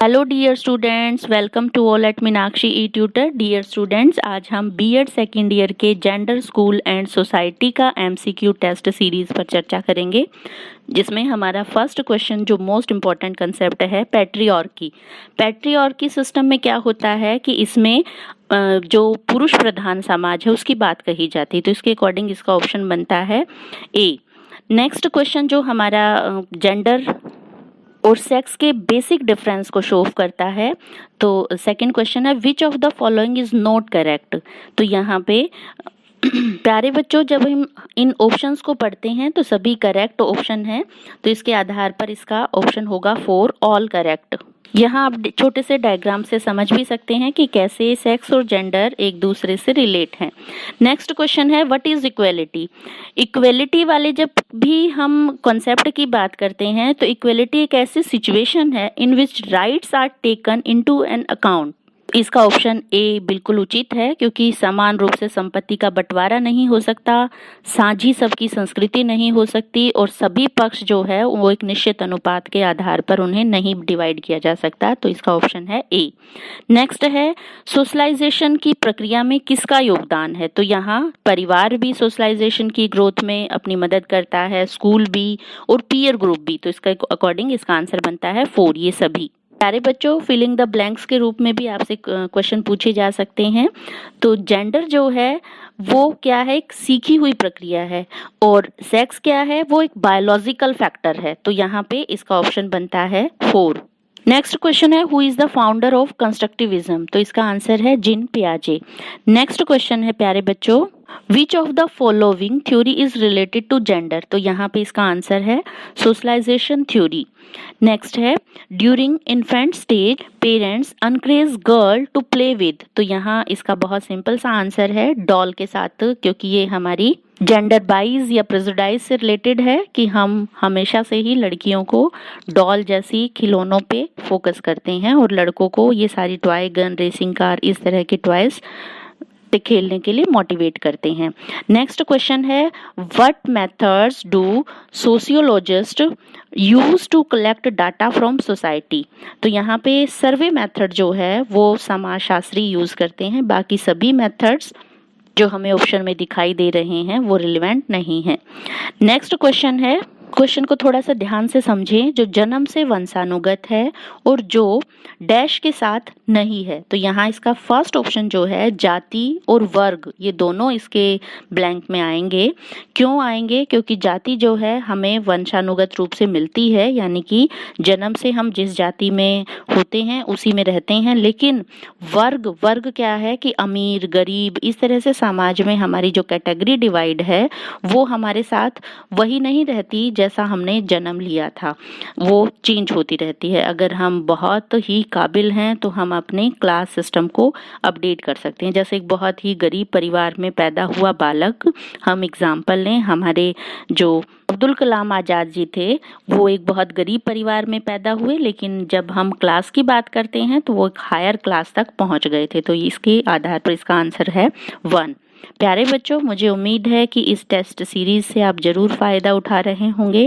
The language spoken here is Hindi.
Hello dear students, welcome to all at Meenakshi e tutor. Dear students, आज हम बीएड सेकेंड ईयर के जेंडर, स्कूल एंड सोसाइटी का एमसीक्यू टेस्ट सीरीज पर चर्चा करेंगे, जिसमें हमारा फर्स्ट क्वेश्चन जो मोस्ट इम्पॉर्टेंट कंसेप्ट है पैट्रियार्की। पैट्रियार्की सिस्टम में क्या होता है कि इसमें जो पुरुष प्रधान समाज है उसकी बात कही जाती है, तो इसके अकॉर्डिंग इसका ऑप्शन बनता है ए। नेक्स्ट क्वेश्चन जो हमारा जेंडर और सेक्स के बेसिक डिफरेंस को शो करता है, तो सेकंड क्वेश्चन है विच of the following is not correct. तो यहाँ पे प्यारे बच्चों, जब हम इन ऑप्शंस को पढ़ते हैं तो सभी करेक्ट ऑप्शन हैं, तो इसके आधार पर इसका ऑप्शन होगा 4 ऑल करेक्ट। यहाँ आप छोटे से डायग्राम से समझ भी सकते हैं कि कैसे सेक्स और जेंडर एक दूसरे से रिलेट हैं। नेक्स्ट क्वेश्चन है व्हाट इज इक्वेलिटी। इक्वेलिटी वाले जब भी हम कॉन्सेप्ट की बात करते हैं तो इक्वेलिटी एक ऐसी सिचुएशन है in which rights are taken into an account. इसका ऑप्शन ए बिल्कुल उचित है, क्योंकि समान रूप से संपत्ति का बंटवारा नहीं हो सकता, साझी सबकी संस्कृति नहीं हो सकती और सभी पक्ष जो है वो एक निश्चित अनुपात के आधार पर उन्हें नहीं डिवाइड किया जा सकता, तो इसका ऑप्शन है ए। नेक्स्ट है सोशलाइजेशन की प्रक्रिया में किसका योगदान है। तो यहाँ परिवार भी सोशलाइजेशन की ग्रोथ में अपनी मदद करता है, स्कूल भी और पीयर ग्रुप भी, तो इसका अकॉर्डिंग इसका आंसर बनता है 4, ये सभी। प्यारे बच्चों, फिलिंग द ब्लैंक्स के रूप में भी आपसे क्वेश्चन पूछे जा सकते हैं। तो जेंडर जो है वो क्या है, एक सीखी हुई प्रक्रिया है, और सेक्स क्या है, वो एक बायोलॉजिकल फैक्टर है, तो यहाँ पे इसका ऑप्शन बनता है 4। नेक्स्ट क्वेश्चन है who is the founder of constructivism. तो इसका आंसर है जीन पियाजे। नेक्स्ट क्वेश्चन है प्यारे बच्चों which of the following theory is related to gender. तो यहाँ पे इसका आंसर है सोशलाइजेशन थ्योरी। नेक्स्ट है during infant stage parents encourage girl to play with. तो यहाँ इसका बहुत सिंपल सा आंसर है डॉल के साथ, क्योंकि ये हमारी जेंडर बाइज या प्रेजुडाइज से रिलेटेड है कि हम हमेशा से ही लड़कियों को डॉल जैसी खिलौनों पे फोकस करते हैं और लड़कों को ये सारी टॉय, गन, रेसिंग कार, इस तरह के टॉयज खेलने के लिए मोटिवेट करते हैं। नेक्स्ट क्वेश्चन है what methods do sociologists use to collect data from society. तो यहाँ पे सर्वे मेथड जो है वो समाजशास्त्री यूज करते हैं, बाकी सभी मेथड्स जो हमें ऑप्शन में दिखाई दे रहे हैं वो रिलेवेंट नहीं है। नेक्स्ट क्वेश्चन है, क्वेश्चन को थोड़ा सा ध्यान से समझें, जो जन्म से वंशानुगत है और जो डैश के साथ नहीं है। तो यहाँ इसका फर्स्ट ऑप्शन जो है जाति और वर्ग, ये दोनों इसके ब्लैंक में आएंगे। क्यों आएंगे? क्योंकि जाति जो है हमें वंशानुगत रूप से मिलती है, यानी कि जन्म से हम जिस जाति में होते हैं उसी में रहते हैं, लेकिन वर्ग क्या है कि अमीर, गरीब, इस तरह से समाज में हमारी जो कैटेगरी डिवाइड है वो हमारे साथ वही नहीं रहती जैसा हमने जन्म लिया था, वो चेंज होती रहती है। अगर हम बहुत ही काबिल हैं तो हम अपने क्लास सिस्टम को अपडेट कर सकते हैं। जैसे एक बहुत ही गरीब परिवार में पैदा हुआ बालक, हम एग्जाम्पल लें, हमारे जो अब्दुल कलाम आज़ाद जी थे वो एक बहुत गरीब परिवार में पैदा हुए, लेकिन जब हम क्लास की बात करते हैं तो वो एक हायर क्लास तक पहुंच गए थे, तो इसके आधार पर इसका आंसर है 1। प्यारे बच्चों, मुझे उम्मीद है कि इस टेस्ट सीरीज से आप जरूर फायदा उठा रहे होंगे।